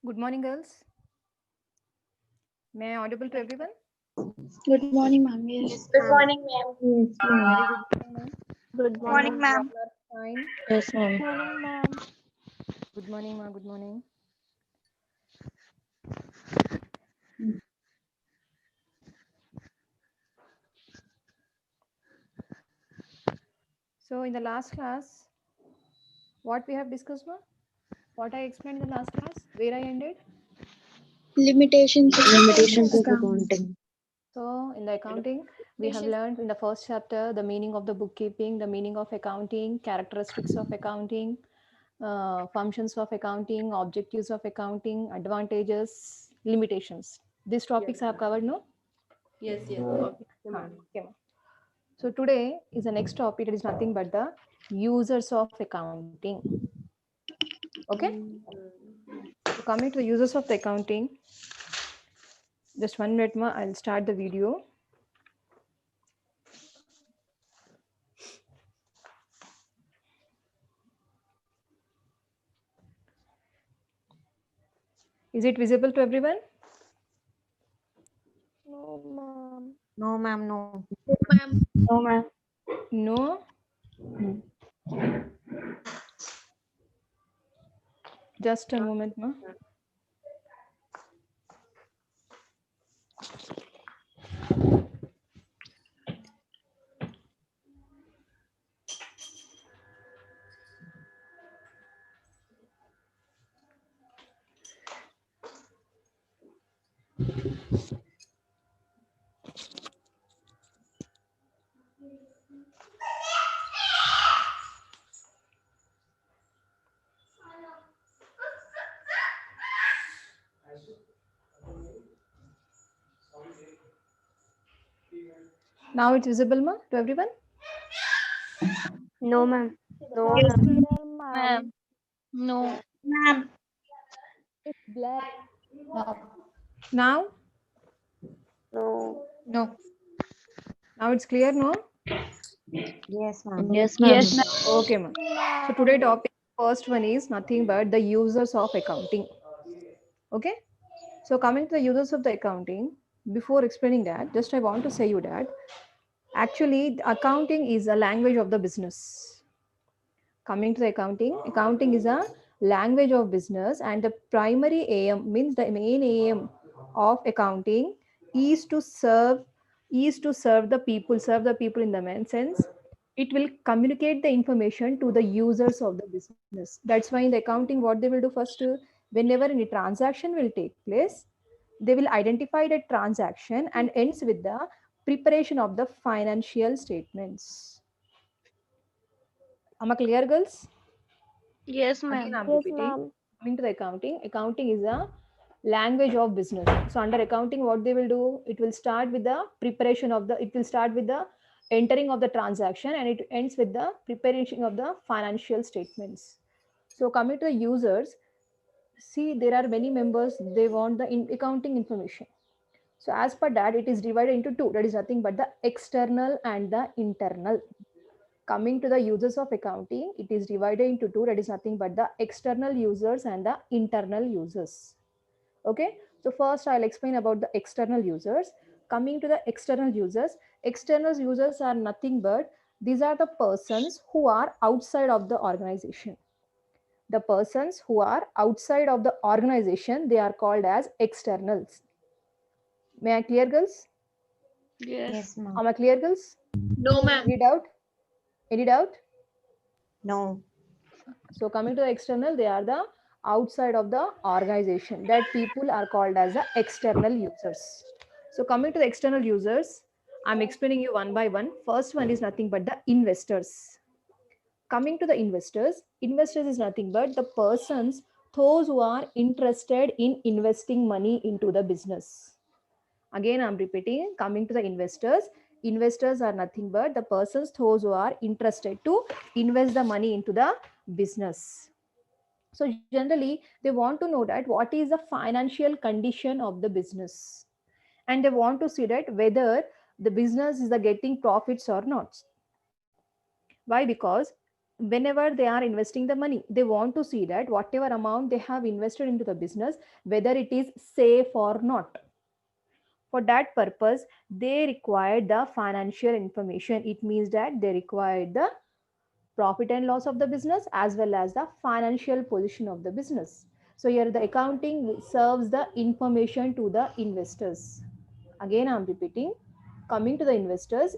Good morning, girls. May I audible to everyone? Good morning, ma'am. Yes. Good morning, ma'am. Yes, ma'am. Very good morning, ma'am. Good I morning. hope you all are fine. Yes, ma'am. Morning, ma'am. Good morning, ma. Good morning. So, in the last class, what we have discussed, ma? What I explained in the last class, where I ended. Limitations of Limitations of accounting. accounting. So, in the accounting, we have learned in the first chapter the meaning of the bookkeeping, the meaning of accounting, characteristics of accounting, functions of accounting, objectives of accounting, advantages, limitations. These topics I have covered, no? Yes, yes. Okay, ma'am. So today is the next topic. It is nothing but the users of accounting. Okay. So coming to the users of the accounting, just 1 minute more. I'll start the video. Is it visible to everyone? No, ma'am, no. No, ma'am. No. Just a moment, ma. Now it's visible, ma, to everyone? No, ma'am. No, Yes, ma'am. ma'am. No. Ma'am. Now? No. No. Now it's clear, no? Yes, ma'am. Yes, ma'am. Okay, ma. So today topic first one is nothing but the users of accounting. Okay. So coming to the users of the accounting, before explaining that, just I want to say you that actually accounting is a language of the business. Coming to the accounting is a language of business, and the primary aim means the main aim of accounting is to serve serve the people in the main sense. It will communicate the information to the users of the business. That's why in the accounting what they will do first, whenever any transaction will take place, they will identify the transaction and ends with the preparation of the financial statements. Am I clear, girls? Yes, Again, ma'am. I'm Yes, repeating. ma'am. Coming to the accounting is a language of business. So under accounting, what they will do, it will start with the entering of the transaction, and it ends with the preparation of the financial statements. So coming to the users, see there are many members, they want the accounting information. So as per that, it is divided into two. That is nothing but the external and the internal. Coming to the users of accounting, it is divided into two. That is nothing but the external users and the internal users. Okay. So first I'll explain about the external users. Coming to the external users are nothing but these are the persons who are outside of the organization. The persons who are outside of the organization, they are called as externals. May I clear, girls? Yes. Yes, ma'am. Am I clear, girls? No, ma'am. Any doubt? Any doubt? No. So coming to the external, they are the outside of the organization. That people are called as the external users. So coming to the external users, I'm explaining you one by one. First one is nothing but the investors. Coming to the investors is nothing but the persons, those who are interested in investing money into the business. Again, I'm repeating, coming to the investors are nothing but the persons, those who are interested to invest the money into the business. So generally, they want to know that what is the financial condition of the business, and they want to see that whether the business is the getting profits or not. Why? Because whenever they are investing the money, they want to see that whatever amount they have invested into the business, whether it is safe or not. For that purpose, they require the financial information. It means that they require the profit and loss of the business as well as the financial position of the business. So here the accounting serves the information to the investors. Again, I'm repeating, coming to the investors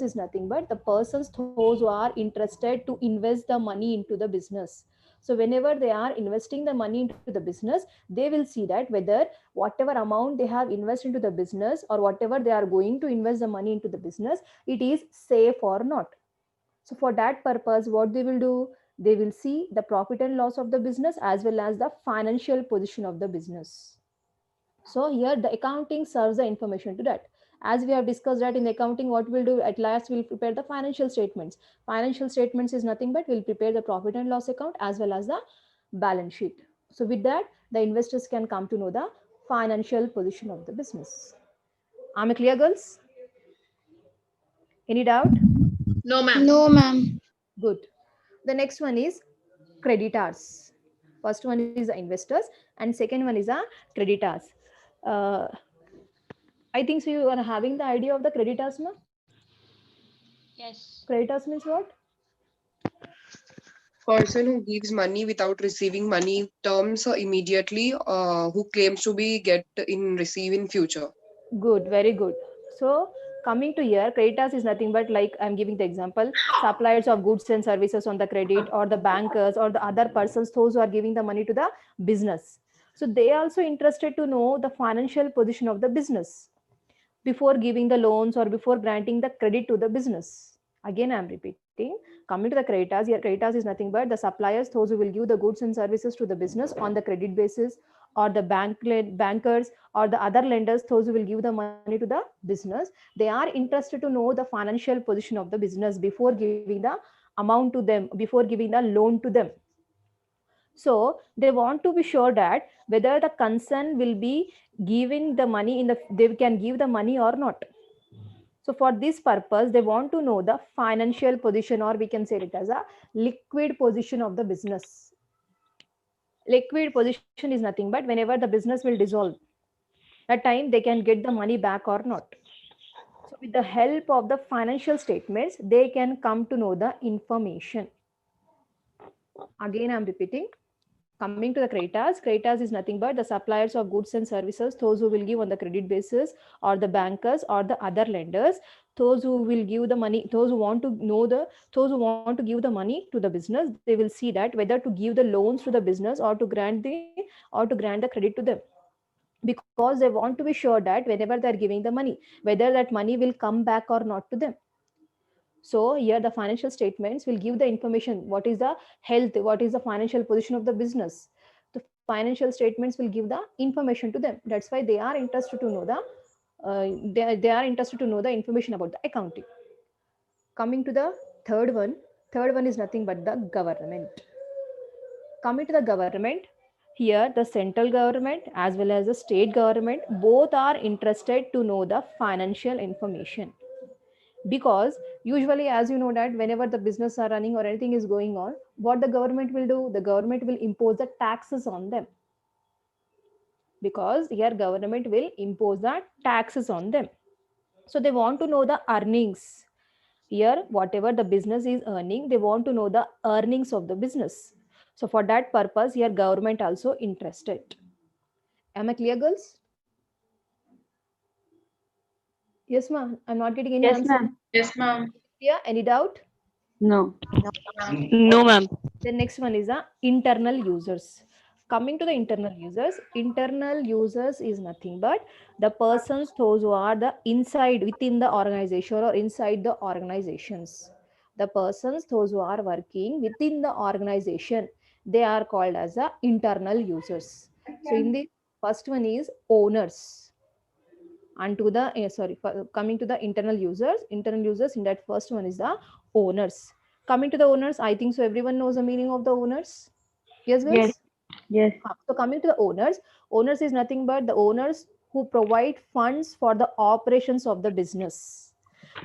is nothing but the persons, those who are interested to invest the money into the business. So whenever they are investing the money into the business, they will see that whether whatever amount they have invested into the business or whatever they are going to invest the money into the business, it is safe or not. So for that purpose, what they will do, they will see the profit and loss of the business as well as the financial position of the business. So here the accounting serves the information to that. As we have discussed that in the accounting, what we'll do at last, we'll prepare the financial statements. Financial statements is nothing but we'll prepare the profit and loss account as well as the balance sheet. So with that, the investors can come to know the financial position of the business. Am I clear, girls? Any doubt? No, ma'am. No, ma'am. Good. The next one is creditors. First one is the investors, and second one is the creditors. Uh, I think so you are having the idea of the creditors, ma? Yes. Creditors means what? Person who gives money without receiving money terms immediately, who claims to be get in receive in future. Good, very good. So coming to here, creditors is nothing but, like I'm giving the example, suppliers of goods and services on the credit, or the bankers, or the other persons, those who are giving the money to the business. So they also interested to know the financial position of the business before giving the loans or before granting the credit to the business. Again, I'm repeating, coming to the creditors, here creditors is nothing but the suppliers, those who will give the goods and services to the business on the credit basis, or the bankers or the other lenders, those who will give the money to the business. They are interested to know the financial position of the business before giving the amount to them, before giving the loan to them. So they want to be sure that whether the concern will be giving the money in the, they can give the money or not. So for this purpose, they want to know the financial position, or we can say it as a liquid position of the business. Liquid position is nothing but whenever the business will dissolve, that time they can get the money back or not. So with the help of the financial statements, they can come to know the information. Again, I'm repeating, coming to the creditors, creditors is nothing but the suppliers of goods and services, those who will give on the credit basis, or the bankers or the other lenders, those who will give the money, those who want to know the, those who want to give the money to the business. They will see that whether to give the loans to the business, or to grant the, or to grant the credit to them, because they want to be sure that whenever they're giving the money, whether that money will come back or not to them. So here the financial statements will give the information, what is the health, what is the financial position of the business. The financial statements will give the information to them. That's why they are interested to know the, they are interested to know the information about the accounting. Coming to the third one is nothing but the government. Coming to the government, here the central government as well as the state government, both are interested to know the financial information. Because usually, as you know, that whenever the business are running or anything is going on, what the government will do, the government will impose the taxes on them. Because here government will impose the taxes on them. So they want to know the earnings. Here whatever the business is earning, they want to know the earnings of the business. So for that purpose, here government also interested. Am I clear, girls? Yes, ma'am. I'm not getting any Yes, answer. ma'am. Yes, ma'am. Yeah, any doubt? No. No. No, ma'am. The next one is the internal users. Coming to the internal users is nothing but the persons, those who are the inside within the organization or inside the organizations. The persons, those who are working within the organization, they are called as the internal users. So in the first one is owners. And to the coming to the internal users, in that first one is the owners. Coming to the owners, I think so everyone knows the meaning of the owners. Yes, Yes. girls? Yes. So coming to the owners is nothing but the owners who provide funds for the operations of the business.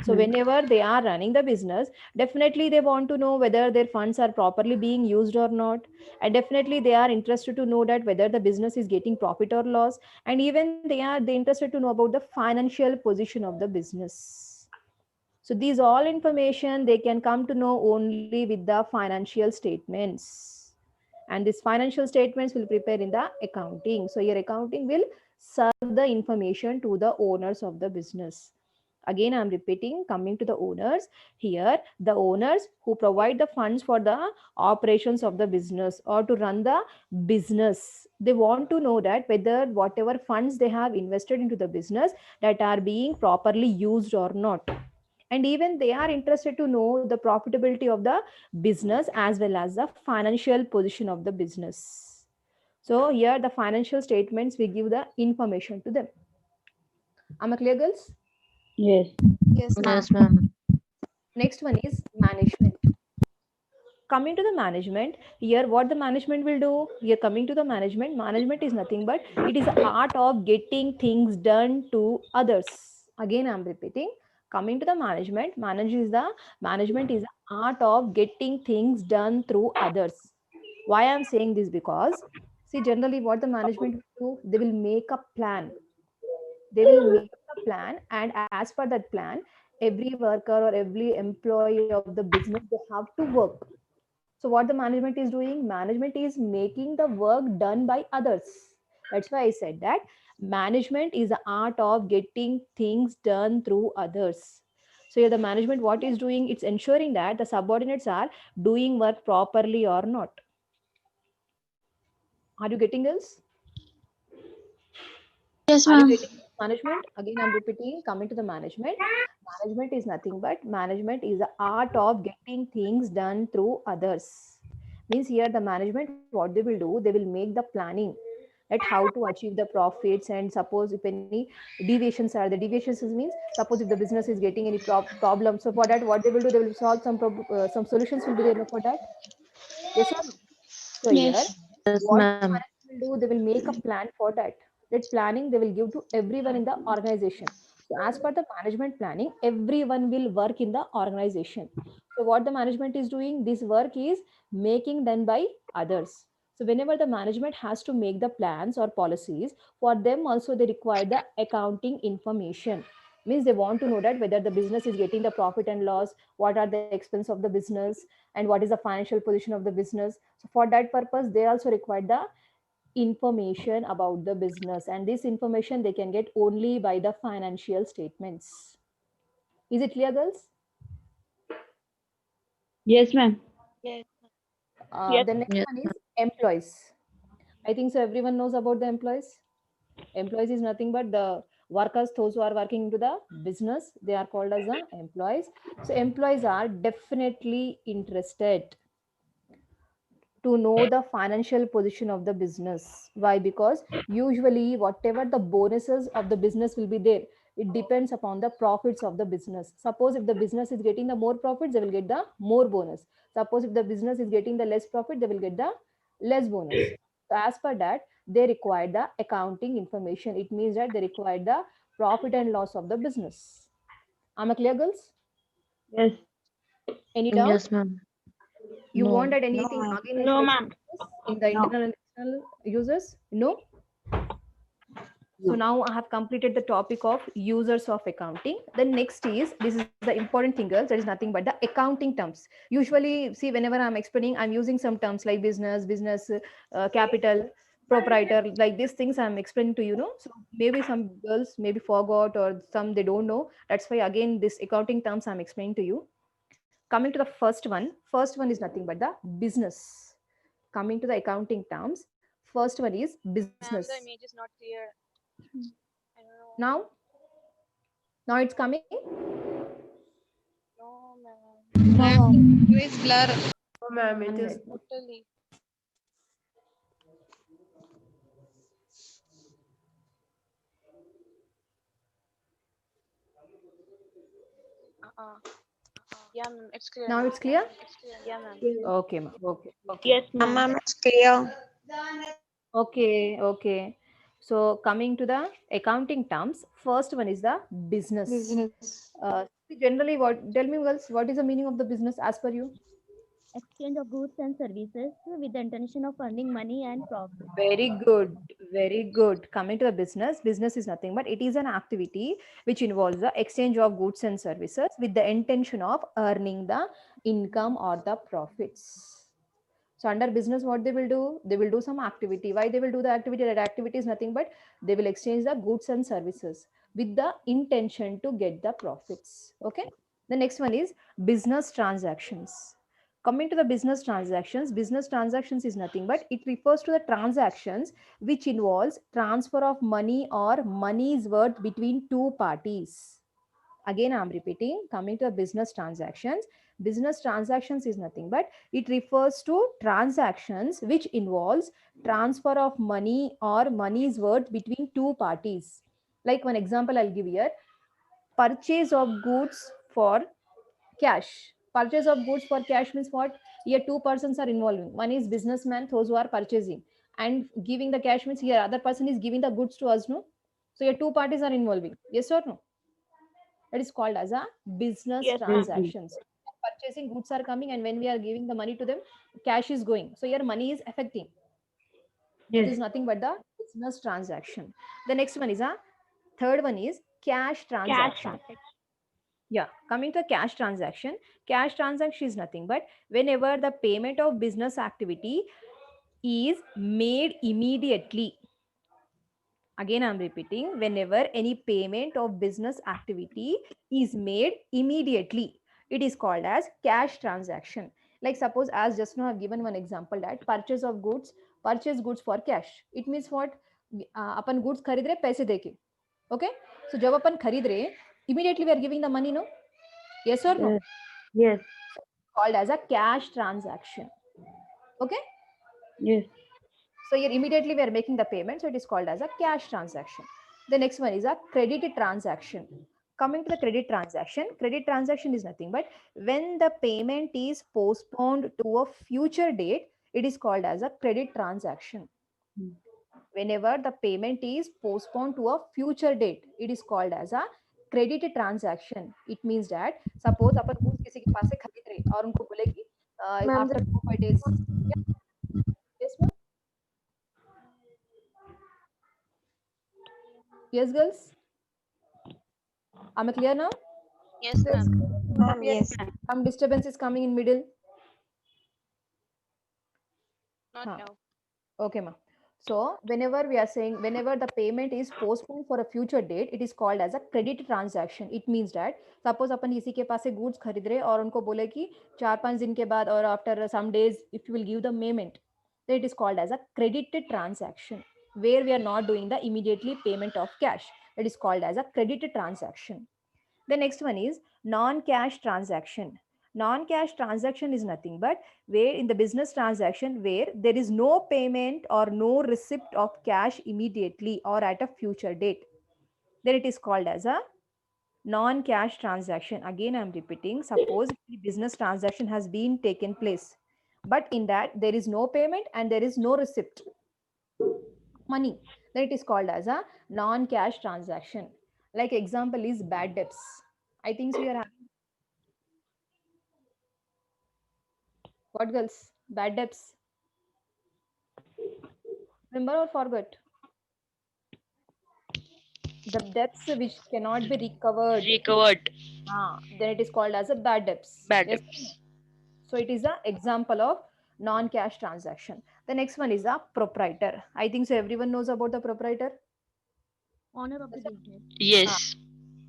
So whenever they are running the business, definitely they want to know whether their funds are properly being used or not. And definitely they are interested to know that whether the business is getting profit or loss. And even they interested to know about the financial position of the business. So these all information they can come to know only with the financial statements. And these financial statements will prepare in the accounting. So your accounting will serve the information to the owners of the business. Again, I'm repeating, coming to the owners, here the owners who provide the funds for the operations of the business or to run the business. They want to know that whether whatever funds they have invested into the business, that are being properly used or not. And even they are interested to know the profitability of the business as well as the financial position of the business. So here the financial statements we give the information to them. Am I clear, girls? Yes. Yes, ma'am. Yes, ma'am. Next one is management. Coming to the management, here what the management will do, here coming to the management is nothing but it is the art of getting things done to others. Again, I'm repeating, coming to the management is the art of getting things done through others. Why I'm saying this? Because see, generally what the management will do, they will make a plan. They will make a plan, and as per that plan, every worker or every employee of the business, they have to work. So what the management is doing? Management is making the work done by others. That's why I said that management is the art of getting things done through others. So here the management, what is doing? It's ensuring that the subordinates are doing work properly or not. Are you getting this? Yes, Are you ma'am. getting management? Again, I'm repeating, coming to the management. Management is nothing but management is the art of getting things done through others. Means here the management, what they will do, they will make the planning at how to achieve the profits, and suppose if any deviations are the deviations means, suppose if the business is getting any problem, so for that what they will do, they will solve some solutions will be there for that. Yes or no? So here, Yes. Yes, what the ma'am. management will do, they will make a plan for that. That planning they will give to everyone in the organization. So as per the management planning, everyone will work in the organization. So what the management is doing, this work is making done by others. So whenever the management has to make the plans or policies, for them also they require the accounting information. Means they want to know that whether the business is getting the profit and loss, what are the expense of the business, and what is the financial position of the business. So for that purpose, they also require the information about the business, and this information they can get only by the financial statements. Is it clear, girls? Yes, ma'am. Yes. The next Yes, one is employees. I think so. Everyone knows about the employees. Employees is nothing but the workers, those who are working into the business. They are called as the employees. So employees are definitely interested to know the financial position of the business. Why? Because usually whatever the bonuses of the business will be there, it depends upon the profits of the business. Suppose if the business is getting the more profits, they will get the more bonus. Suppose if the business is getting the less profit, they will get the less bonus. So as per that, they require the accounting information. It means that they require the profit and loss of the business. Am I clear, girls? Yes. Any doubt? yes, ma'am. You want No. that No, anything ma'am. again I No, should ma'am. explain this in the No. internal and external users? No? So No. now I have completed the topic of users of accounting. The next is, this is the important thing, girls, that is nothing but the accounting terms. Usually, see, whenever I'm explaining, I'm using some terms like business, capital, proprietor, like these things I'm explaining to you know. So maybe some girls maybe forgot, or some they don't know. That's why again this accounting terms I'm explaining to you. Coming to the first one is nothing but the business. Coming to the accounting terms, first one is business. Ma'am, the image is not clear. I don't know. Now, now it's coming. No, ma'am. No. It's blur. No, ma'am. One It is minute. totally. Uh-uh. Yeah, ma'am. It's clear Now now. it's clear. Yeah, ma'am. Okay, ma'am. Okay, okay, Yes, ma'am. Ma'am, it's clear. okay, okay. So coming to the accounting terms, first one is the business. Generally, what tell me, girls, what is the meaning of the business as per you? Exchange of goods and services with the intention of earning money and profit. Very good, very good. Coming to the business, business is nothing but it is an activity which involves the exchange of goods and services with the intention of earning the income or the profits. So under business, what they will do? They will do some activity. Why they will do the activity? That activity is nothing but they will exchange the goods and services with the intention to get the profits. Okay. The next one is business transactions. Coming to the business transactions is nothing but it refers to the transactions which involves transfer of money or money's worth between two parties. Again, I'm repeating, coming to the business transactions is nothing but it refers to transactions which involves transfer of money or money's worth between two parties. Like one example I'll give here, purchase of goods for cash. Purchase of goods for cash means what? Here two persons are involving. One is businessman, those who are purchasing, and giving the cash means here other person is giving the goods to us, no? So here two parties are involving. Yes or no? That is called as a business Yes, ma'am. transactions. Purchasing goods are coming, and when we are giving the money to them, cash is going. So your money is affecting. It is Yes. nothing but the business transaction. The next one is a Third one is cash transaction. transaction. Yeah, coming to cash transaction is nothing but whenever the payment of business activity is made immediately. Again, I'm repeating, whenever any payment of business activity is made immediately, it is called as cash transaction. Like suppose, as just now I've given one example, that purchase goods for cash. It means what? Upon goods खरीद रहे पैसे देके. Okay? So जब अपन खरीद रहे, immediately we are giving the money, no? Yes or no? Yes. Called as a cash transaction. Okay? Yes. So here immediately we are making the payment. So it is called as a cash transaction. The next one is a credit transaction. Coming to the credit transaction is nothing but when the payment is postponed to a future date, it is called as a credit transaction. Whenever the payment is postponed to a future date, it is called as a credit transaction. It means that suppose upon goods किसी के पास से खरीद रहे और उनको बोले कि after 4-5 days. Yes, ma'am. Yes, girls. Am I clear now? Yes, ma'am. Ma'am, yes. Some disturbance is coming in middle. Not Huh. now. Okay, ma'am. So whenever we are saying, whenever the payment is postponed for a future date, it is called as a credit transaction. It means that suppose अपन किसी के पास से goods खरीद रहे और उनको बोले कि 4-5 दिन के बाद और after some days if you will give the payment, then it is called as a credited transaction, where we are not doing the immediately payment of cash. It is called as a credited transaction. The next one is non-cash transaction. Non-cash transaction is nothing but where in the business transaction where there is no payment or no receipt of cash immediately or at a future date. Then it is called as a non-cash transaction. Again, I'm repeating, suppose the business transaction has been taken place, but in that there is no payment and there is no receipt money, then it is called as a non-cash transaction. Like example is bad debts. I think so you are having what, girls? Bad debts. Remember or forgot? The debts which cannot be recovered. Then it is called as a bad debts. Bad Yes. debts. So it is an example of non-cash transaction. The next one is a proprietor. I think so everyone knows about the proprietor. Owner of the business. Yes.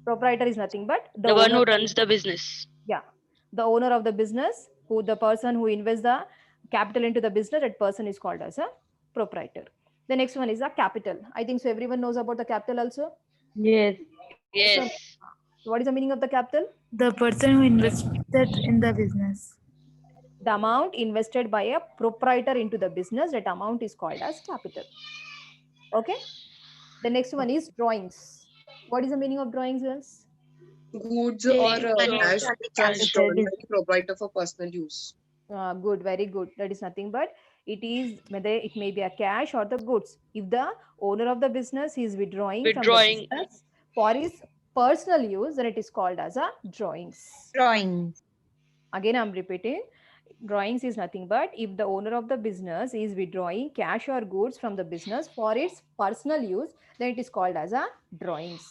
Proprietor is nothing but The one owner. who runs the business. Yeah, the owner of the business, who the person who invests the capital into the business, that person is called as a proprietor. The next one is a capital. I think so everyone knows about the capital also. Yes. So, what is the meaning of the capital? The person who invested in the business. The amount invested by a proprietor into the business, that amount is called as capital. Okay. The next one is drawings. What is the meaning of drawings, girls? Goods or cash which are drawn by the proprietor for personal use. Good, very good. That is nothing but it is whether it may be a cash or the goods. If the owner of the business is withdrawing from the business for his personal use, then it is called as a drawings. Drawings. Again, I'm repeating. Drawings is nothing but if the owner of the business is withdrawing cash or goods from the business for its personal use, then it is called as a drawings.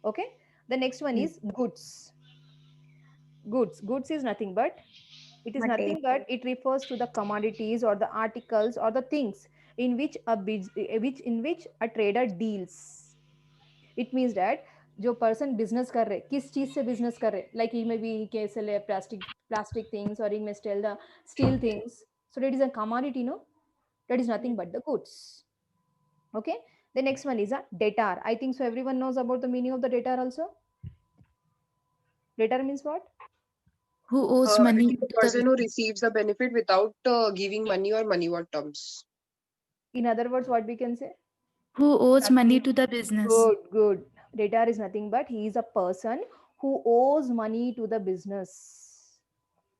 Okay. The next one is goods. Goods is nothing but it is Material. nothing but it refers to the commodities or the articles or the things in which a trader deals. It means that जो person business कर रहे किस चीज से business कर रहे, like he may be he sell plastic things or he may sell the steel things, so that is a commodity, no? That is nothing but the goods. Okay. The next one is a debtor. I think so everyone knows about the meaning of the debtor also. Debtor means what? Who owes I money think the to the person who business. receives the benefit without giving money or money what terms. In other words, what we can say? Who owes money to the business. Good. Debtor is nothing but he is a person who owes money to the business.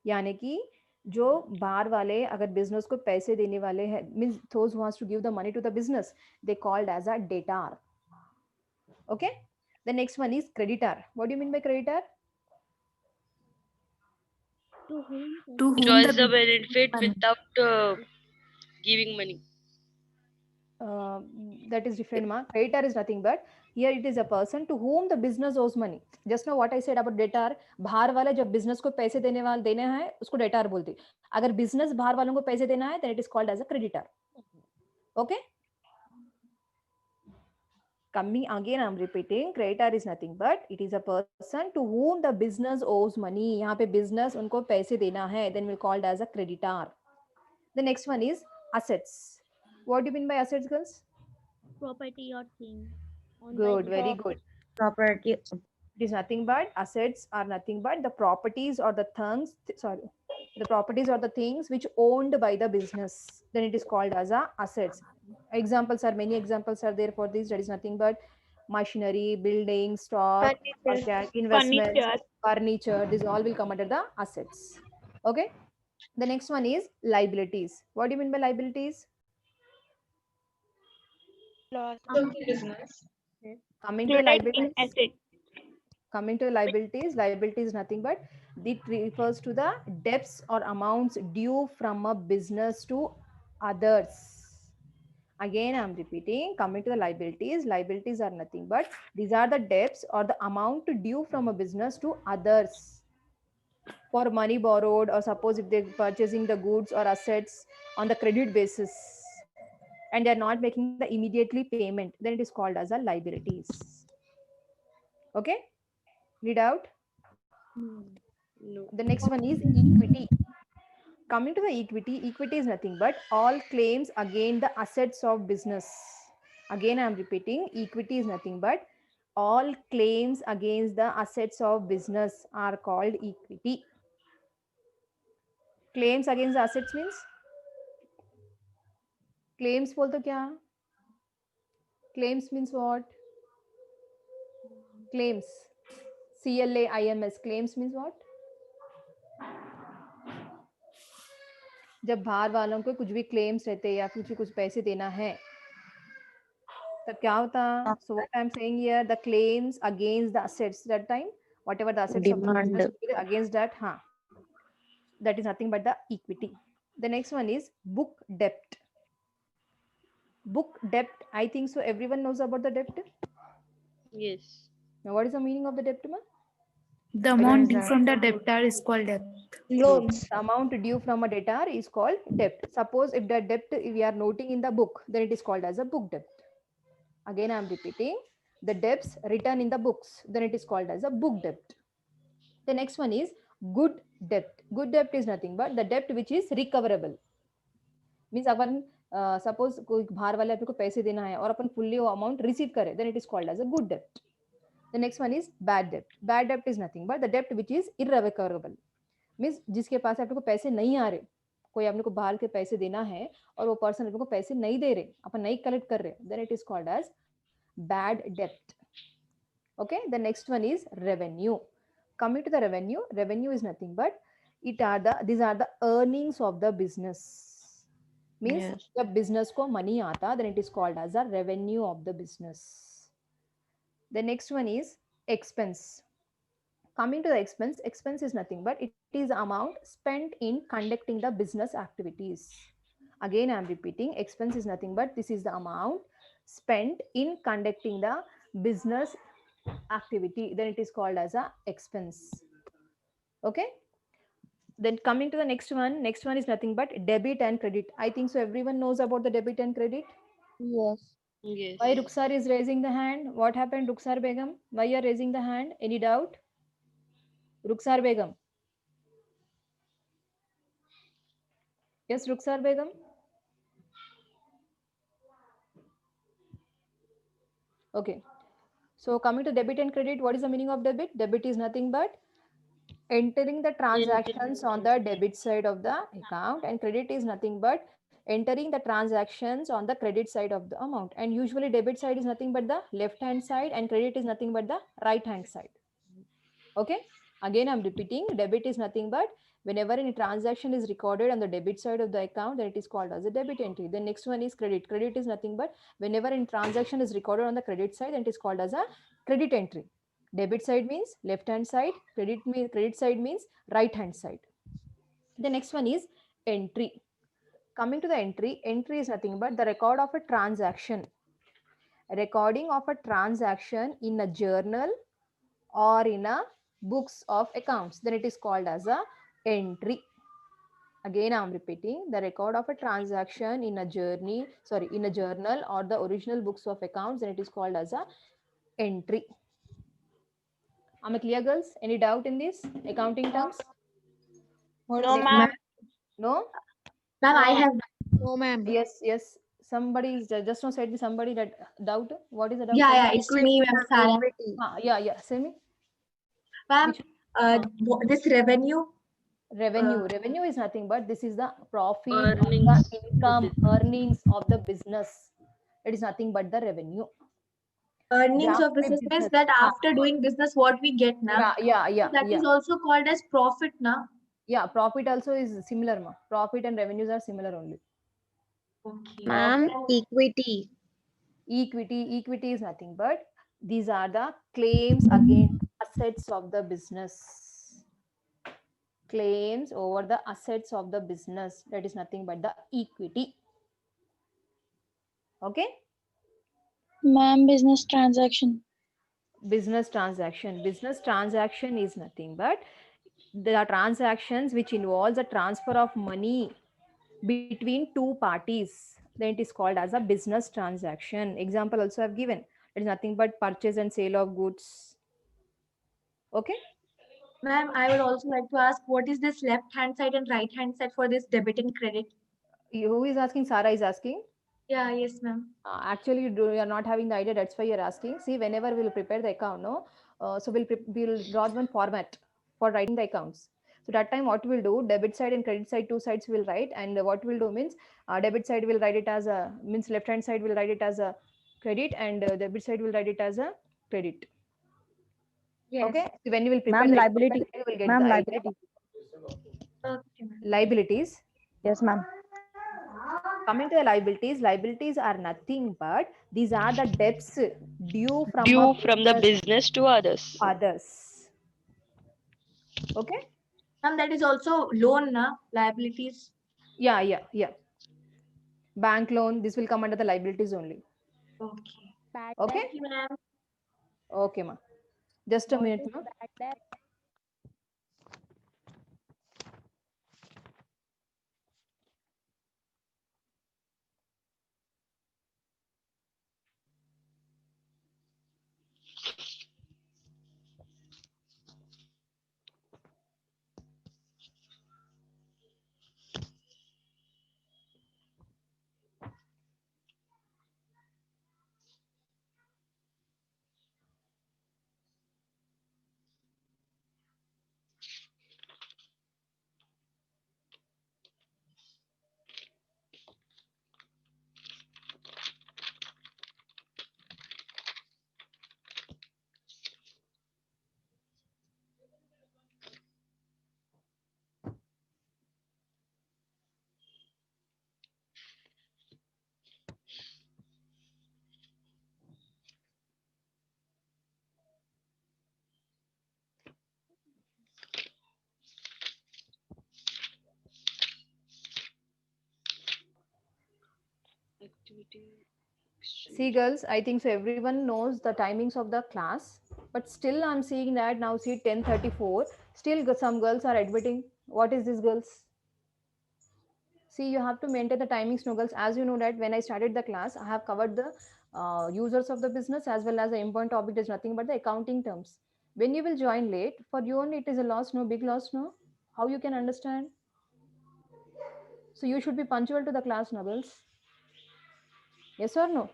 यानी कि जो बाहर वाले अगर business को पैसे देने वाले हैं, means those who wants to give the money to the business, they called as a debtor. Okay. The next one is creditor. What do you mean by creditor? To whom To whom Enjoys the business benefit money. without giving money. that is different, ma. Creditor is nothing but here it is a person to whom the business owes money. Just now what I said about debtor, बाहर वाले जब business को पैसे देने हैं उसको debtor बोलते हैं. अगर business बाहर वालों को पैसे देना है then it is called as a creditor. Okay. Coming again, I'm repeating, creditor is nothing but it is a person to whom the business owes money. यहाँ पे business उनको पैसे देना है, then we'll called as a creditor. The next one is assets. What do you mean by assets, girls? Property or thing. owned by Good, the very government. good. Property. It is nothing but assets are nothing but the properties or the things, the properties or the things which owned by the business. Then it is called as a assets. Examples are many examples are there for this. That is nothing but machinery, buildings, stock, investments, furniture. This all will come under the assets. Okay. The next one is liabilities. What do you mean by liabilities? Coming to liabilities. Coming to liabilities, liability is nothing but it refers to the debts or amounts due from a business to others. Again, I'm repeating, coming to the liabilities, liabilities are nothing but these are the debts or the amount due from a business to others for money borrowed, or suppose if they're purchasing the goods or assets on the credit basis and they're not making the immediately payment, then it is called as a liabilities. Okay. Read out. No. The next one is equity. Coming to the equity, equity is nothing but all claims against the assets of business. Again, I am repeating, equity is nothing but all claims against the assets of business are called equity. Claims against the assets means? Claims बोल तो क्या? Claims means what? Claims. CLAIMS. Claims means what? जब बाहर वालों को कुछ भी claims रहते हैं या कुछ पैसे देना है तब क्या होता? So what I'm saying here, the claims against the assets, that time whatever the assets of the business against that, that is nothing but the equity. The next one is book debt. Book debt, I think so everyone knows about the debt. Yes. Now what is the meaning of the debt, ma? The amount due from the debtor is called debt. Loans. The amount due from a debtor is called debt. Suppose if the debt we are noting in the book, then it is called as a book debt. Again, I am repeating, the debts written in the books, then it is called as a book debt. The next one is good debt. Good debt is nothing but the debt which is recoverable. Means upon suppose कोई बाहर वाले अपने को पैसे देना है और अपन fully वो amount receive करे, then it is called as a good debt. The next one is bad debt. Bad debt is nothing but the debt which is irrecoverable. Means जिसके पास अपने को पैसे नहीं आ रहे, कोई अपने को बाहर के पैसे देना है और वो पर्सन अपने को पैसे नहीं दे रहे, अपन नहीं कलेक्ट कर रहे, then it is called as bad debt. Okay. The next one is revenue. Coming to the revenue, revenue is nothing but these are the earnings of the business. Means जब business को money आता, then it is called as the revenue of the business. The next one is expense. Coming to the expense, expense is nothing but it is the amount spent in conducting the business activities. Again, I am repeating, expense is nothing but this is the amount spent in conducting the business activity, then it is called as a expense. Okay. Then coming to the next one is nothing but debit and credit. I think so everyone knows about the debit and credit. Yes. Yes. Why Ruksar is raising the hand? What happened, Ruksar Begum? Why you are raising the hand? Any doubt? Ruksar Begum. Yes, Ruksar Begum. Okay. So coming to debit and credit, what is the meaning of debit? Debit is nothing but entering the transactions on the debit side of the account, and credit is nothing but entering the transactions on the credit side of the amount. And usually debit side is nothing but the left hand side and credit is nothing but the right hand side. Okay. Again, I'm repeating, debit is nothing but whenever any transaction is recorded on the debit side of the account, then it is called as a debit entry. The next one is credit. Credit is nothing but whenever any transaction is recorded on the credit side, then it is called as a credit entry. Debit side means left hand side, credit side means right hand side. The next one is entry. Coming to the entry, entry is nothing but the record of a transaction. A recording of a transaction in a journal or in a books of accounts. Then it is called as a entry. Again, I'm repeating, the record of a transaction in a journal or the original books of accounts, then it is called as a entry. Am I clear, girls? Any doubt in this accounting terms? No, ma'am. No? Ma'am, I have. No, ma'am. Yes. Somebody is just now said somebody that doubt. What is the doubt? Yeah, it's me, ma'am. Sarah. Yeah. Say me. Ma'am, Which- this revenue. Revenue is nothing but this is the profit or Earnings. the income, earnings of the business. It is nothing but the revenue. Earnings Yeah, of business means business. that after doing business, what we get now. Yeah. That is also called as profit now. Yeah, profit also is similar. Profit and revenues are similar only. Okay. Ma'am, equity. Equity is nothing but these are the claims against assets of the business. Claims over the assets of the business. That is nothing but the equity. Okay. Ma'am, business transaction. Business transaction is nothing but the transactions which involves a transfer of money between two parties. Then it is called as a business transaction. Example also I've given. It is nothing but purchase and sale of goods. Okay. Ma'am, I would also like to ask, what is this left hand side and right hand side for this debit and credit? Who is asking? Sarah is asking. Yeah, yes, ma'am. Actually, you are not having the idea. That's why you're asking. See, whenever we'll prepare the account, so we'll draw one format for writing the accounts. So that time, what we'll do, debit side and credit side, two sides will write, and what we'll do means, debit side will write it as a means left hand side will write it as a credit, and debit side will write it as a credit. Yes. Okay. So when you will prepare Ma'am, the liability. account, you will get Ma'am, the idea. liability. Okay, ma'am. Liabilities. Yes, ma'am. Coming to the liabilities are nothing but these are the debts due from The business to others. others. Okay. Ma'am, that is also loan, na? Liabilities. Yeah. Bank loan, this will come under the liabilities only. Okay. Okay. Thank you, ma'am. Okay, ma. Just a minute, ma. See, girls, I think so everyone knows the timings of the class, but still I'm seeing that now see 10:34. Still some girls are admitting. What is this, girls? See, you have to maintain the timings, no, girls. As you know that when I started the class, I have covered the users of the business as well as the important topic is nothing but the accounting terms. When you will join late, for you only it is a loss, no, big loss, no. How you can understand? So you should be punctual to the class, no, girls. Yes or no?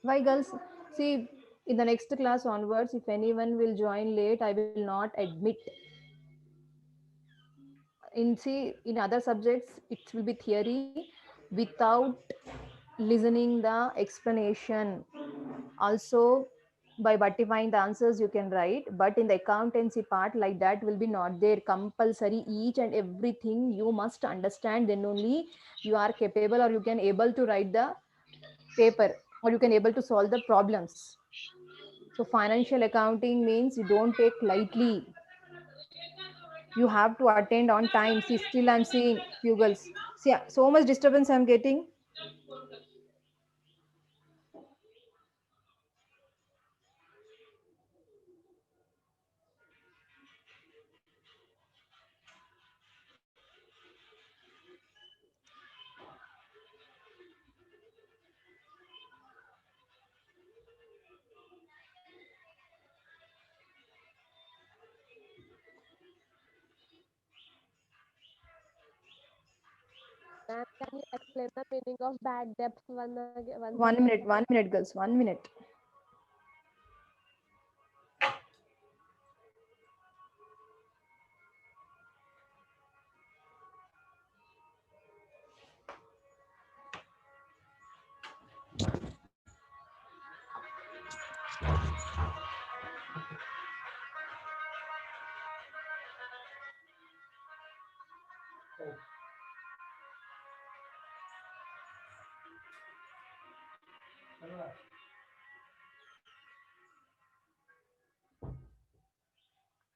Why, girls? See, in the next class onwards, if anyone will join late, I will not admit. In other subjects, it will be theory without listening the explanation. Also, by buttifying the answers you can write, but in the accountancy part, like that will be not there. Compulsory, each and everything you must understand. Then only you are capable, or you can able to write the paper, or you can able to solve the problems. So financial accounting means you don't take lightly. You have to attend on time. See, still I'm seeing few girls. See, so much disturbance I'm getting. Ma'am, can you explain the meaning of bad debt once again? 1 minute, girls. 1 minute.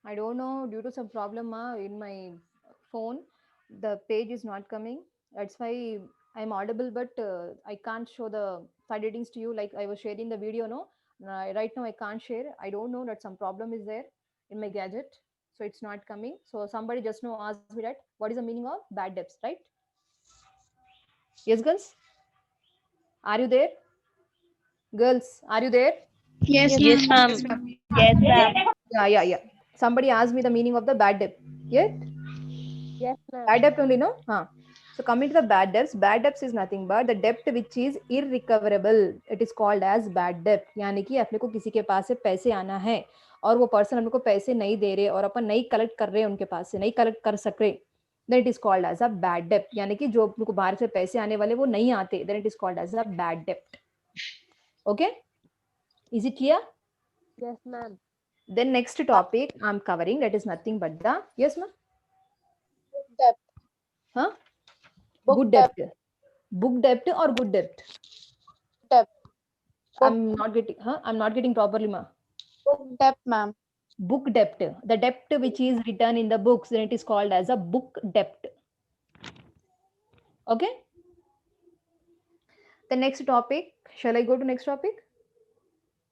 I don't know, due to some problem in my phone, the page is not coming. That's why I'm audible, but I can't show the side readings to you like I was sharing the video. No, right now I can't share. I don't know that some problem is there in my gadget, so it's not coming. So somebody just now asked me that what is the meaning of bad debts, right? Yes, girls, are you there? Girls, are you there? Yes, Yes, ma'am. ma'am. Yes, ma'am. Yeah. Somebody asked me the meaning of the bad debt. Yeah. Yes, ma'am. Bad debt only, no? So coming to the bad debts is nothing but the debt which is irrecoverable. It is called as bad debt. यानी कि अपने को किसी के पास से पैसे आना है और वो पर्सन अपने को पैसे नहीं दे रहे और अपन नहीं कलेक्ट कर रहे हैं उनके पास से, नहीं कलेक्ट कर सक रहे, then it is called as a bad debt. यानी कि जो अपने को बाहर से पैसे आने वाले वो नहीं आते, then it is called as a bad debt. Okay? Is it clear? Yes, ma'am. Then next topic I'm covering, that is nothing but the, yes ma'am? Debt. Huh? Book Good debt. Book debt or good debt? Debt. I'm not getting properly, ma. Book debt, ma'am. Book debt. The debt which is written in the books, then it is called as a book debt. Okay? The next topic. Shall I go to next topic?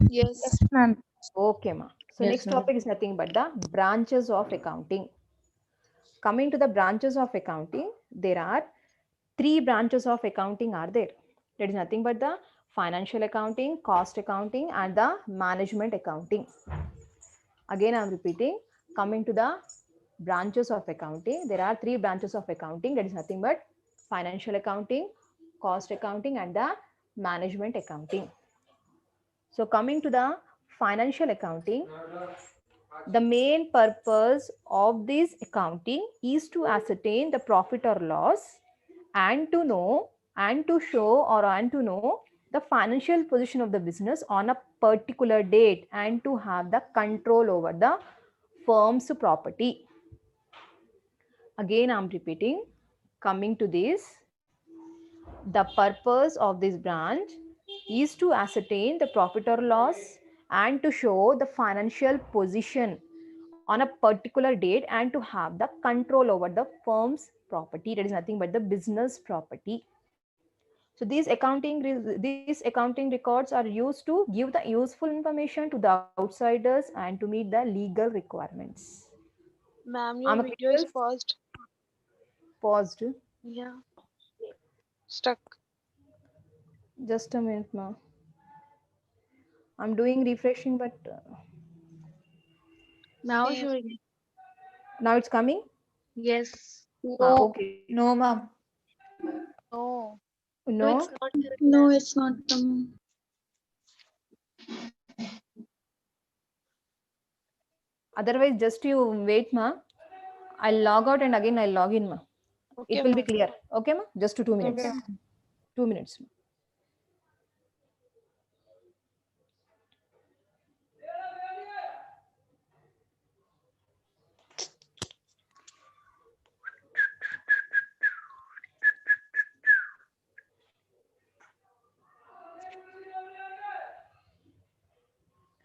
Yes, ma'am. Okay, ma. So Yes, next ma'am. topic is nothing but the branches of accounting. Coming to the branches of accounting, there are 3 branches of accounting are there. That is nothing but the financial accounting, cost accounting, and the management accounting. Again, I'm repeating, coming to the branches of accounting, there are 3 branches of accounting. That is nothing but financial accounting, cost accounting, and the management accounting. So coming to the financial accounting, the main purpose of this accounting is to ascertain the profit or loss and to know and to show or and to know the financial position of the business on a particular date and to have the control over the firm's property. Again, I'm repeating, coming to this, the purpose of this branch is to ascertain the profit or loss and to show the financial position on a particular date and to have the control over the firm's property. That is nothing but the business property. So these accounting records are used to give the useful information to the outsiders and to meet the legal requirements. Ma'am, I'm your a video is critical- paused. Paused. Yeah. Stuck. Just a minute, ma. I'm doing refreshing, but Now Yes. showing. now it's coming. Yes. Okay. No, ma'am. No. No. It's not correct. No, it's not coming. Otherwise, just you wait, ma. I'll log out and again I'll log in, ma. Okay, It will be ma'am. clear. Okay, ma. Just 2 minutes. Okay. 2 minutes.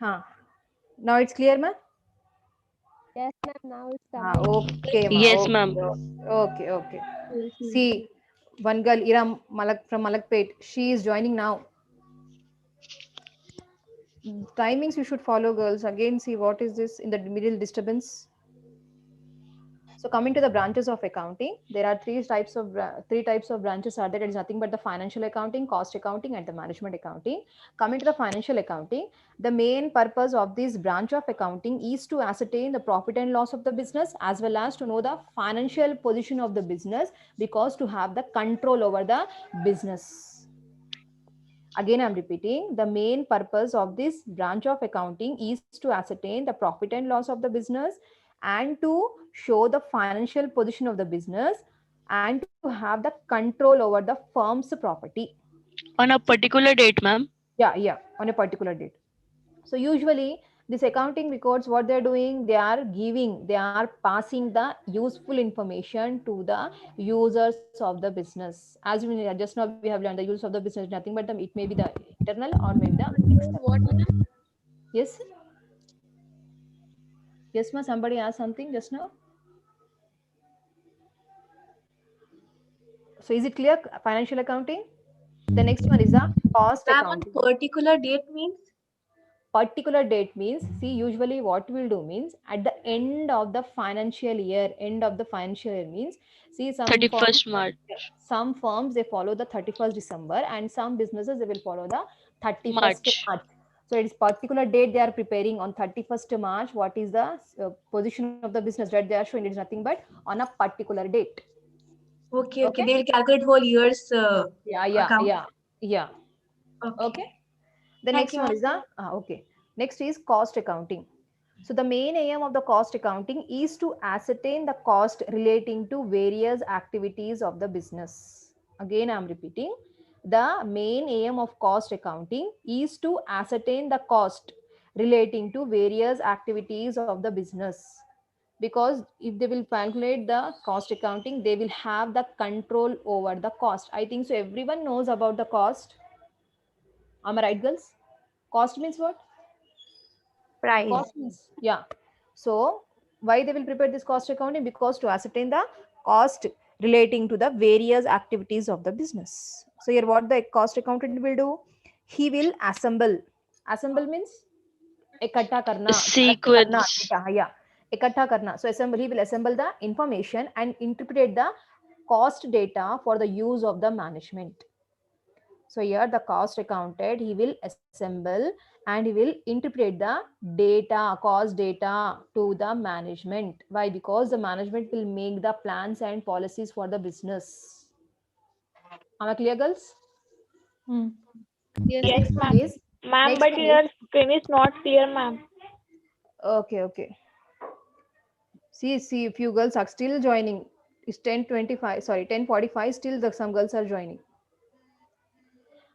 Ma. Now it's clear, ma. Yes, ma'am. Now it's coming. Okay, ma. Yes, Okay, ma'am. Okay. Yes, ma'am. See, One girl, Iram Malak from Malakpet, she is joining now. Timings you should follow, girls. Again, see what is this in the middle disturbance. So coming to the branches of accounting, there are three types of branches are there. It is nothing but the financial accounting, cost accounting, and the management accounting. Coming to the financial accounting, the main purpose of this branch of accounting is to ascertain the profit and loss of the business, as well as to know the financial position of the business, because to have the control over the business. Again, I'm repeating, the main purpose of this branch of accounting is to ascertain the profit and loss of the business, and to show the financial position of the business, and to have the control over the firm's property. On a particular date, ma'am. Yeah, on a particular date. So usually this accounting records, what they're doing, they are passing the useful information to the users of the business. As we just now we have learned, the use of the business, nothing but it may be the internal or maybe the external. What, ma'am? Yes. Yes, ma. Somebody asked something just now. So is it clear? Financial accounting. The next one is the cost Ma'am, on accounting. particular date means? Particular date means, see, usually what we'll do means at the end of the financial year. End of the financial year means, see, some 31st March. some firms they follow the 31st December, and some businesses they will follow the 31st March. March. So it is particular date they are preparing on 31st March. What is the position of the business that they are showing? It is nothing but on a particular date. Okay. They'll calculate whole year's account. Yeah. Okay. The Thank next you, one ma'am. is the okay. Next is cost accounting. So the main aim of the cost accounting is to ascertain the cost relating to various activities of the business. Again, I'm repeating. The main aim of cost accounting is to ascertain the cost relating to various activities of the business. Because if they will calculate the cost accounting, they will have the control over the cost. I think so everyone knows about the cost. Am I right, girls? Cost means what? Price. Cost means, yeah. So why they will prepare this cost accounting? Because to ascertain the cost relating to the various activities of the business. So here what the cost accountant will do? He will assemble. Assemble means इकट्ठा करना, Sequence. yeah, इकट्ठा करना. So assemble, he will assemble the information and interpret the cost data for the use of the management. So here the cost accountant, he will assemble and he will interpret the data, cost data to the management. Why? Because the management will make the plans and policies for the business. Am I clear, girls? Yes, Next ma'am. one is, Ma'am, next but one your is, screen is not clear, ma'am. okay. See, if you girls are still joining, it's 10:25, sorry, 10:45, still some girls are joining.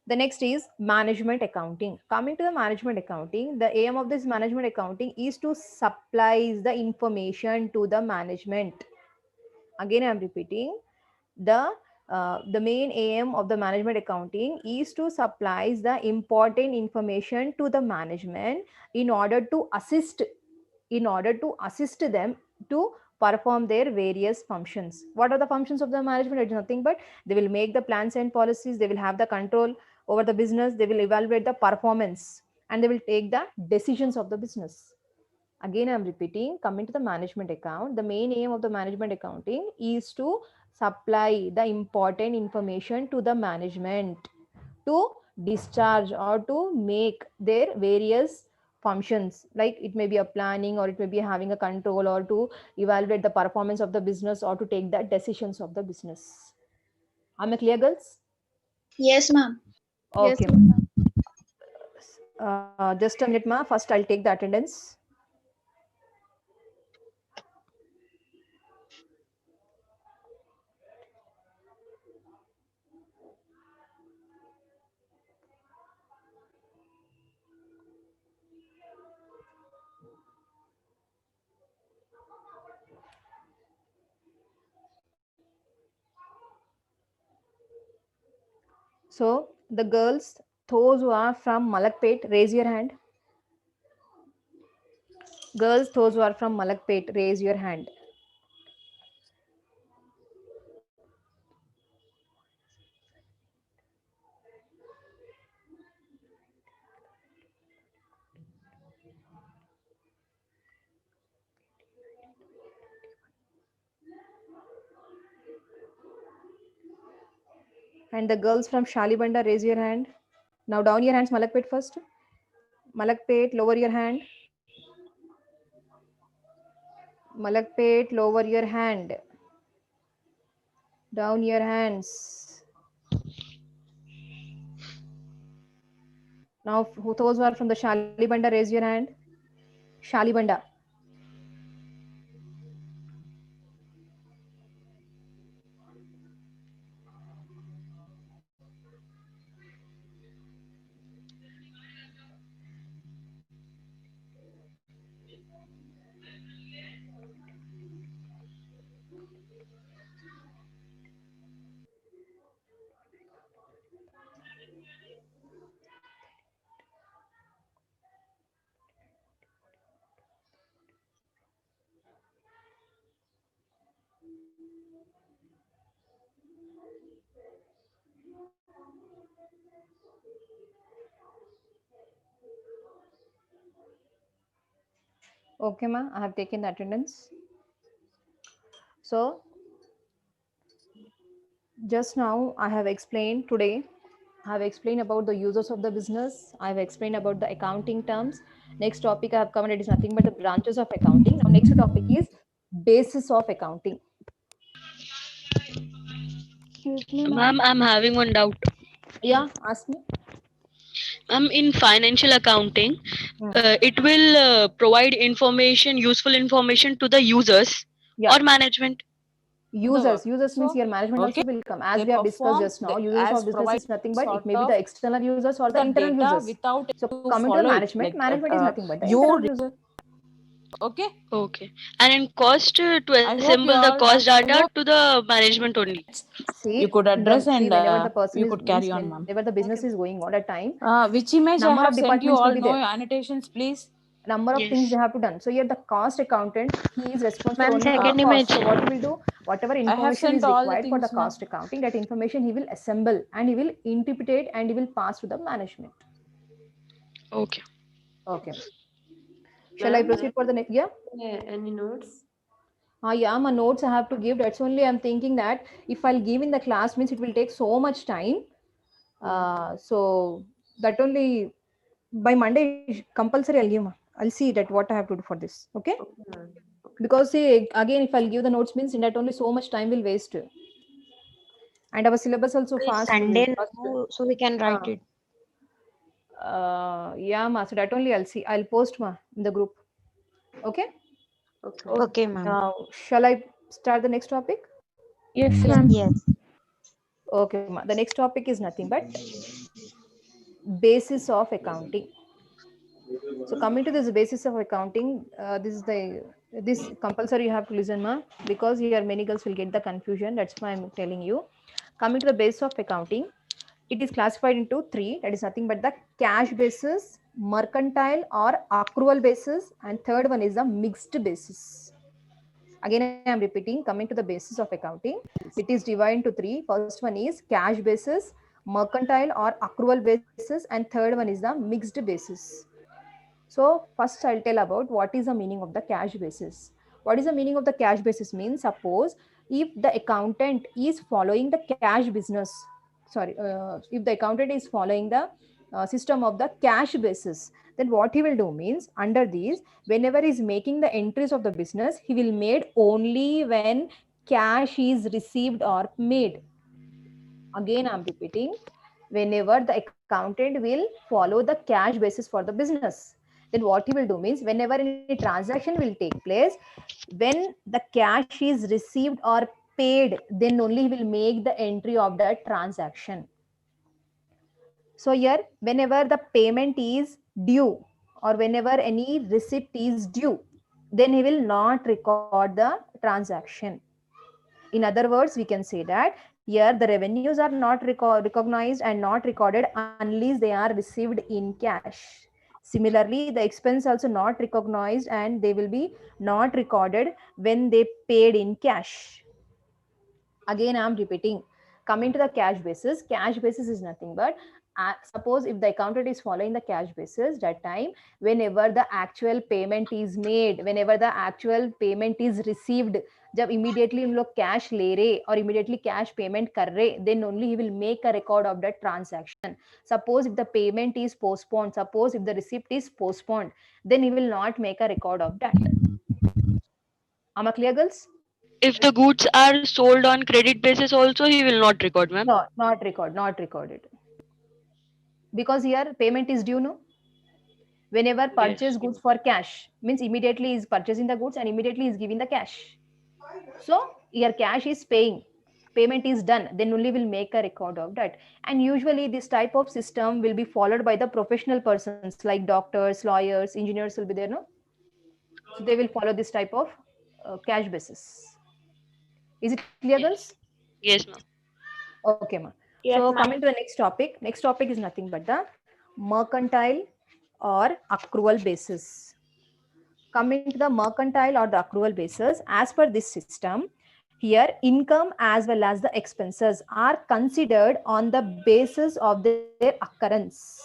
The next is management accounting. Coming to the management accounting, the aim of this management accounting is to supply the information to the management. Again, I am repeating, the main aim of the management accounting is to supply the important information to the management in order to assist them to perform their various functions. What are the functions of the management? It's nothing but they will make the plans and policies, they will have the control over the business, they will evaluate the performance, and they will take the decisions of the business. Again, I'm repeating, coming to the management account, the main aim of the management accounting is to supply the important information to the management to discharge or to make their various functions. Like it may be a planning, or it may be having a control, or to evaluate the performance of the business, or to take the decisions of the business. Am I clear, girls? Yes, ma'am. Okay. Just a minute, ma. First, I'll take the attendance. So the girls, those who are from Malakpet, raise your hand. Girls, those who are from Malakpet, raise your hand. And the girls from Shalibanda, raise your hand. Now down your hands, Malakpet first. Malakpet, lower your hand. Malakpet, lower your hand. Down your hands. Now, those who are from the Shalibanda, raise your hand. Shalibanda. Okay, ma, I have taken the attendance. So, just now I have explained today, I have explained about the users of the business. I have explained about the accounting terms. Next topic I have covered, it is nothing but the branches of accounting. Now, next topic is basis of accounting. Excuse me, ma'am. Ma'am, I'm having one doubt. Yeah, ask me. Ma'am, in financial accounting, it will provide information, useful information to the users Yeah. or management. Users means your management also will come, as we have discussed just now. Users of business is nothing but it may be the external users or the internal users. So coming to the management is nothing but the internal user. Okay. And in cost, to assemble the cost data to the management only. See, you could address and whenever the person you is, could carry on, ma'am. whenever the business is going on at time, Which image I number have of sent you departments will all be know there. annotations, please. Number of things they have to done. So here the cost accountant, he is responsible Ma'am, only for second the cost. image. So what he will do, whatever information sent is all the required for the things, ma'am. cost accounting, that information he will assemble and he will interpret and he will pass to the management. Okay. Okay. Shall I proceed for the next? Yeah. Any notes? Yeah, my notes I have to give. That's only I'm thinking that if I'll give in the class means it will take so much time. So that only by Monday compulsory I'll give. I'll see that what I have to do for this. Okay. Because see, again, if I'll give the notes means in that only so much time will waste. And our syllabus also fast. Sunday, so we can write it. Yeah, ma. So that only I'll see. I'll post ma in the group. Okay. Okay, ma'am. Now, shall I start the next topic? Yes, ma'am. Yes. Okay, ma. The next topic is nothing but basis of accounting. So coming to this basis of accounting, this compulsory you have to listen, ma, because here many girls will get the confusion. That's why I'm telling you. Coming to the basis of accounting, it is classified into three. That is nothing but the cash basis, mercantile or accrual basis, and third one is the mixed basis. Again, I am repeating, coming to the basis of accounting, it is divided into three. First one is cash basis, mercantile or accrual basis, and third one is the mixed basis. So first I'll tell about what is the meaning of the cash basis. What is the meaning of the cash basis means, suppose if the accountant is following the cash business, if the accountant is following the system of the cash basis, then what he will do means, under these, whenever he is making the entries of the business, he will made only when cash is received or made. Again, I'm repeating, whenever the accountant will follow the cash basis for the business, then what he will do means, whenever any transaction will take place, when the cash is received or paid, then only he will make the entry of that transaction. So here, whenever the payment is due or whenever any receipt is due, then he will not record the transaction. In other words, we can say that here the revenues are not recognized and not recorded unless they are received in cash. Similarly, the expense also not recognized and they will be not recorded when they paid in cash. Again, I am repeating, coming to the cash basis is nothing but suppose if the accountant is following the cash basis, that time whenever the actual payment is made, whenever the actual payment is received, जब immediately उन लोग cash ले रहे और immediately cash payment कर रहे, then only he will make a record of that transaction. Suppose if the payment is postponed, suppose if the receipt is postponed, then he will not make a record of that. Am I clear, girls? If the goods are sold on credit basis also, he will not record, ma'am. No, not recorded. Because here payment is due, no? Whenever purchase goods for cash, means immediately is purchasing the goods and immediately is giving the cash. So here cash is paying, payment is done, then only will make a record of that. And usually this type of system will be followed by the professional persons like doctors, lawyers, engineers will be there, no? So they will follow this type of cash basis. Is it clear, girls? Yes, ma'am. Okay, ma'am. Yes, So ma'am. coming to the next topic. Next topic is nothing but the mercantile or accrual basis. Coming to the mercantile or the accrual basis, as per this system, here income as well as the expenses are considered on the basis of their occurrence.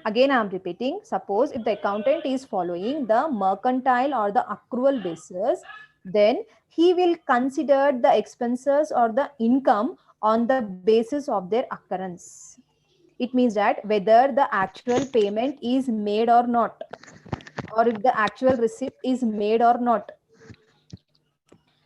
Again, I am repeating, suppose if the accountant is following the mercantile or the accrual basis, then he will consider the expenses or the income on the basis of their occurrence. It means that whether the actual payment is made or not, or if the actual receipt is made or not,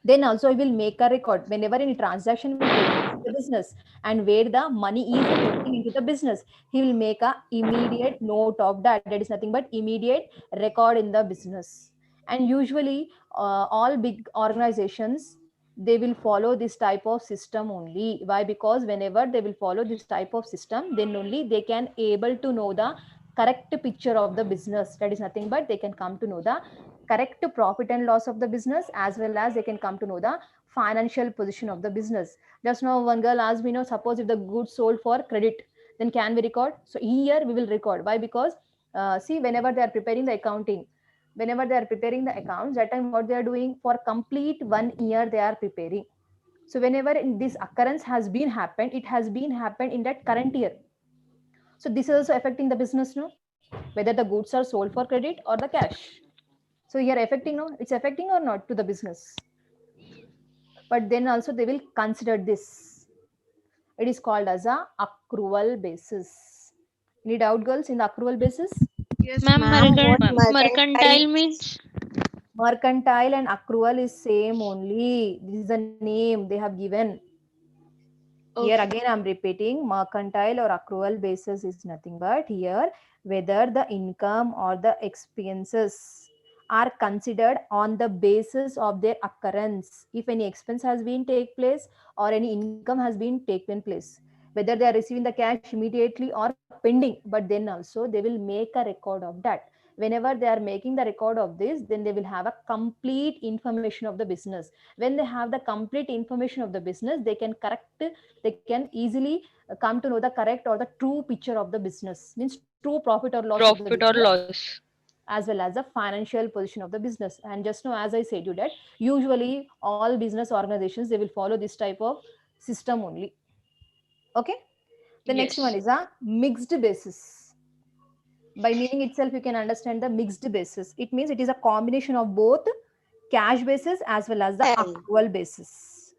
then also he will make a record whenever any transaction will take place in the business and where the money is getting into the business, he will make a immediate note of that. That is nothing but immediate record in the business. And usually all big organizations, they will follow this type of system only. Why? Because whenever they will follow this type of system, then only they can able to know the correct picture of the business. That is nothing but they can come to know the correct profit and loss of the business, as well as they can come to know the financial position of the business. Just now one girl asked me, suppose if the goods sold for credit, then can we record? So here we will record. Why? Because see, whenever they are preparing the accounting, whenever they are preparing the accounts, that time what they are doing for complete 1 year they are preparing. So whenever this occurrence has been happened, it has been happened in that current year. So this is also affecting the business, no? Whether the goods are sold for credit or the cash. So here affecting, no? It's affecting or not to the business. But then also they will consider this. It is called as a accrual basis. Any doubt, girls, in the accrual basis? Yes, Ma'am, Ma'am, what mercantile means? Mercantile and accrual is same only. This is the name they have given. Here again I'm repeating, mercantile or accrual basis is nothing but here whether the income or the expenses are considered on the basis of their occurrence. If any expense has been take place or any income has been taken place, whether they are receiving the cash immediately or pending, but then also they will make a record of that. Whenever they are making the record of this, then they will have a complete information of the business. When they have the complete information of the business, they can easily come to know the correct or the true picture of the business, means true profit or loss of the Profit or business, loss. as well as the financial position of the business. And just now, as I said you that usually all business organizations, they will follow this type of system only. Okay. The next one is a mixed basis. By meaning itself, you can understand the mixed basis. It means it is a combination of both cash basis as well as the accrual basis.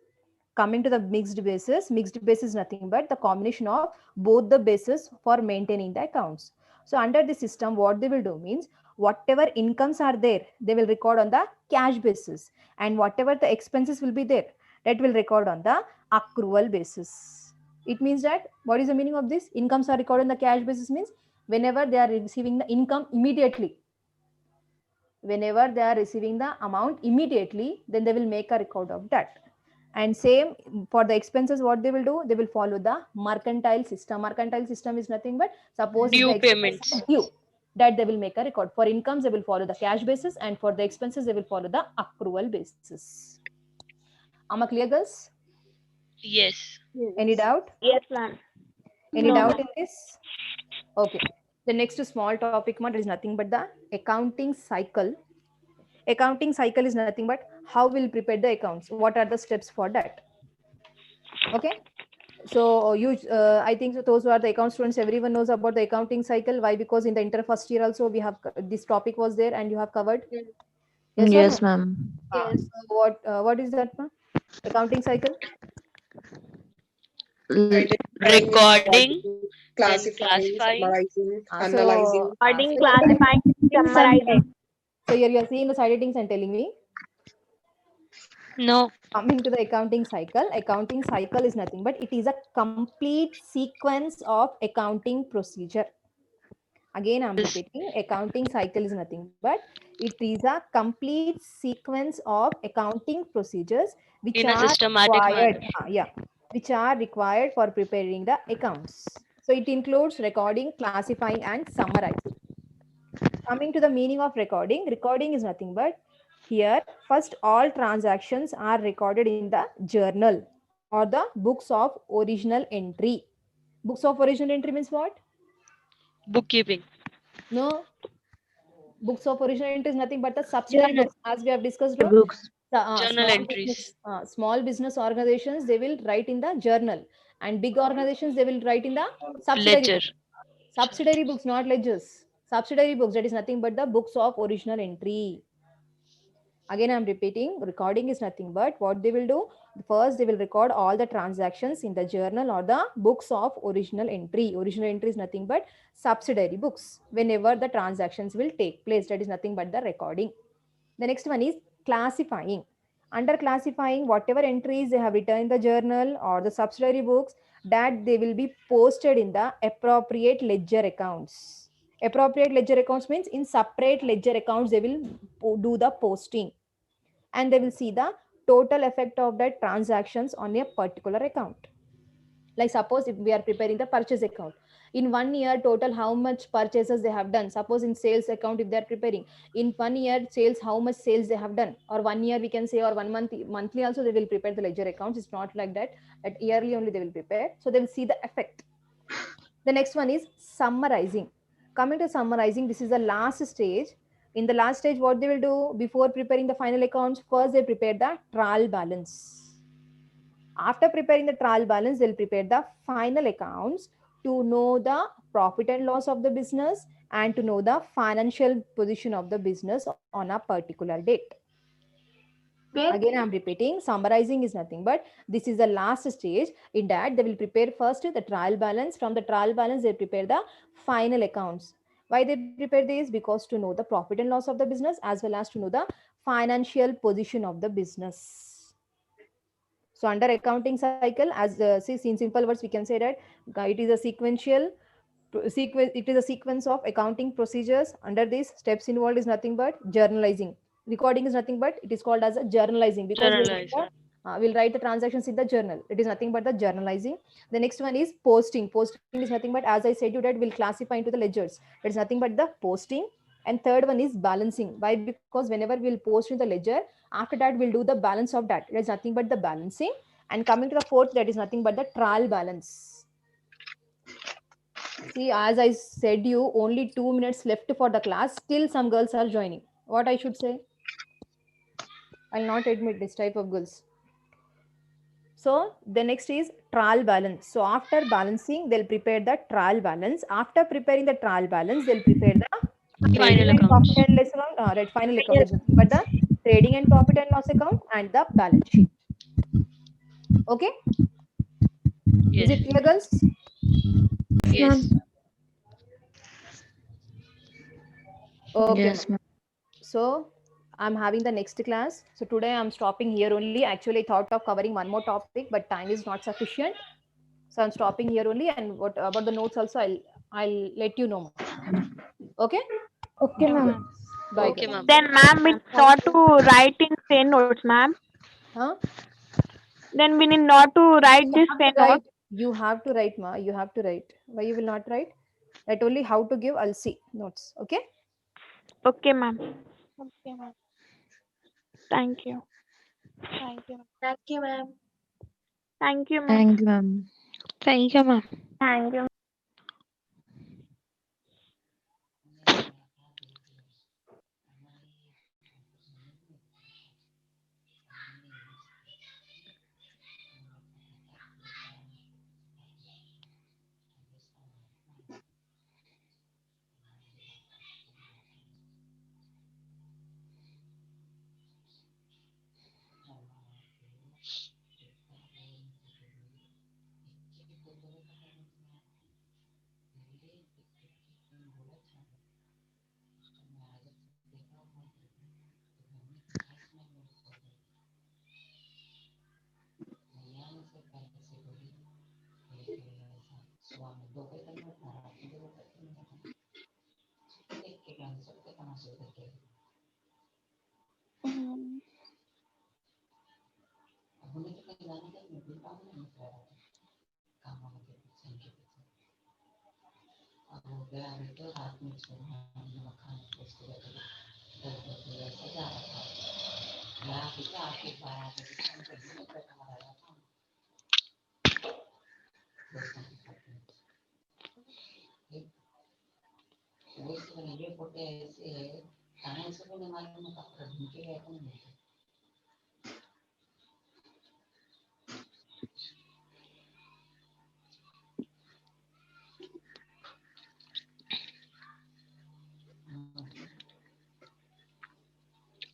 Coming to the mixed basis is nothing but the combination of both the basis for maintaining the accounts. So under the system, what they will do means whatever incomes are there, they will record on the cash basis, and whatever the expenses will be there, that will record on the accrual basis. It means that what is the meaning of this? Incomes are recorded on the cash basis means whenever they are receiving the income immediately, whenever they are receiving the amount immediately, then they will make a record of that. And same for the expenses, what they will do, they will follow the mercantile system. Mercantile system is nothing but suppose Due if the payments. expenses are due, that they will make a record. For incomes, they will follow the cash basis, and for the expenses, they will follow the accrual basis. Am I clear, girls? Yes. Any doubt? Yes, ma'am. Any No, doubt ma'am. in this? Okay. The next small topic is nothing but the accounting cycle. Accounting cycle is nothing but how we'll prepare the accounts. What are the steps for that? Okay. So I think so those who are the account students, everyone knows about the accounting cycle. Why? Because in the inter first year also we have this topic was there and you have covered. Yes, or Yes, no? ma'am. So what is that, ma'am? Accounting cycle? Identifying, Recording, then classifying, classifying. summarizing, So analyzing. Recording, so classifying, summarizing. so here you are seeing the side headings and telling me. No. Coming to the accounting cycle is nothing but it is a complete sequence of accounting procedure. Again, I'm Yes. repeating, accounting cycle is nothing but it is a complete sequence of accounting procedures which In a are systematic required, manner. which are required for preparing the accounts. So it includes recording, classifying, and summarizing. Coming to the meaning of recording is nothing but here first all transactions are recorded in the journal or the books of original entry. Books of original entry means what? Bookkeeping. No, books of original entry is nothing but the subsidiary Journal. books as we have discussed. No? Books. Journal entries. Small business organizations they will write in the journal and big organizations they will write in the subsidiary Ledger. books. Subsidiary books, not ledgers. Subsidiary books, that is nothing but the books of original entry. Again, I'm repeating, recording is nothing but what they will do. First, they will record all the transactions in the journal or the books of original entry. Original entry is nothing but subsidiary books. Whenever the transactions will take place, that is nothing but the recording. The next one is classifying. Under classifying, whatever entries they have written in the journal or the subsidiary books, that they will be posted in the appropriate ledger accounts. Appropriate ledger accounts means in separate ledger accounts, they will do the posting and they will see the total effect of that transactions on a particular account. Like suppose if we are preparing the purchase account, in 1 year total how much purchases they have done. Suppose in sales account if they are preparing in 1 year sales, how much sales they have done, or 1 year we can say, or 1 month, monthly also they will prepare the ledger accounts. It's not like that, at yearly only they will prepare, so they will see the effect. The next one is summarizing. Coming to summarizing, this is the last stage. In the last stage, what they will do before preparing the final accounts, first they prepare the trial balance. After preparing the trial balance, they'll prepare the final accounts to know the profit and loss of the business and to know the financial position of the business on a particular date. Again, I'm repeating, summarizing is nothing but this is the last stage. In that, they will prepare first the trial balance. From the trial balance, they prepare the final accounts. Why they prepare this? Because to know the profit and loss of the business as well as to know the financial position of the business. So under accounting cycle, as see in simple words, we can say that it is a sequential sequence. It is a sequence of accounting procedures. Under these steps involved is nothing but journalizing. Recording is nothing but it is called as a journalizing because Journalizing. we'll write the transactions in the journal. It is nothing but the journalizing. The next one is posting. Posting is nothing but, as I said you, that will classify into the ledgers. It is nothing but the posting. And third one is balancing. Why? Because whenever we'll post in the ledger, after that we'll do the balance of that. It is nothing but the balancing. And coming to the fourth, that is nothing but the trial balance. See, as I said you, only 2 minutes left for the class. Still some girls are joining. What I should say? I'll not admit this type of girls. So the next is trial balance. So after balancing, they'll prepare the trial balance. After preparing the trial balance, they'll prepare the trading and accounts. profit and loss account. Right, final account is nothing but the trading and profit and loss account and the balance sheet. Okay. Yes. Is it clear, girls? Yes. Okay. Yes, ma'am. So I'm having the next class. So today I'm stopping here only. Actually, I thought of covering one more topic, but time is not sufficient. So I'm stopping here only. And what about the notes also? I'll let you know. Okay. Okay, ma'am. Bye. Okay, Girls. ma'am. Then, ma'am, it's not to write in same notes, ma'am. Huh? Then we need not to write this same Right. notes. You have to write, ma. You have to write. Why you will not write? Write only how to give. I'll see notes. Okay. Okay, ma'am. Okay, ma'am. Thank you. Thank you. Thank you, ma'am. Thank you, ma'am. Thank you, ma'am. Thank you, ma'am. Thank you.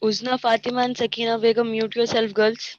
Uzna, Fatima and Sakina Begum, mute yourself, girls.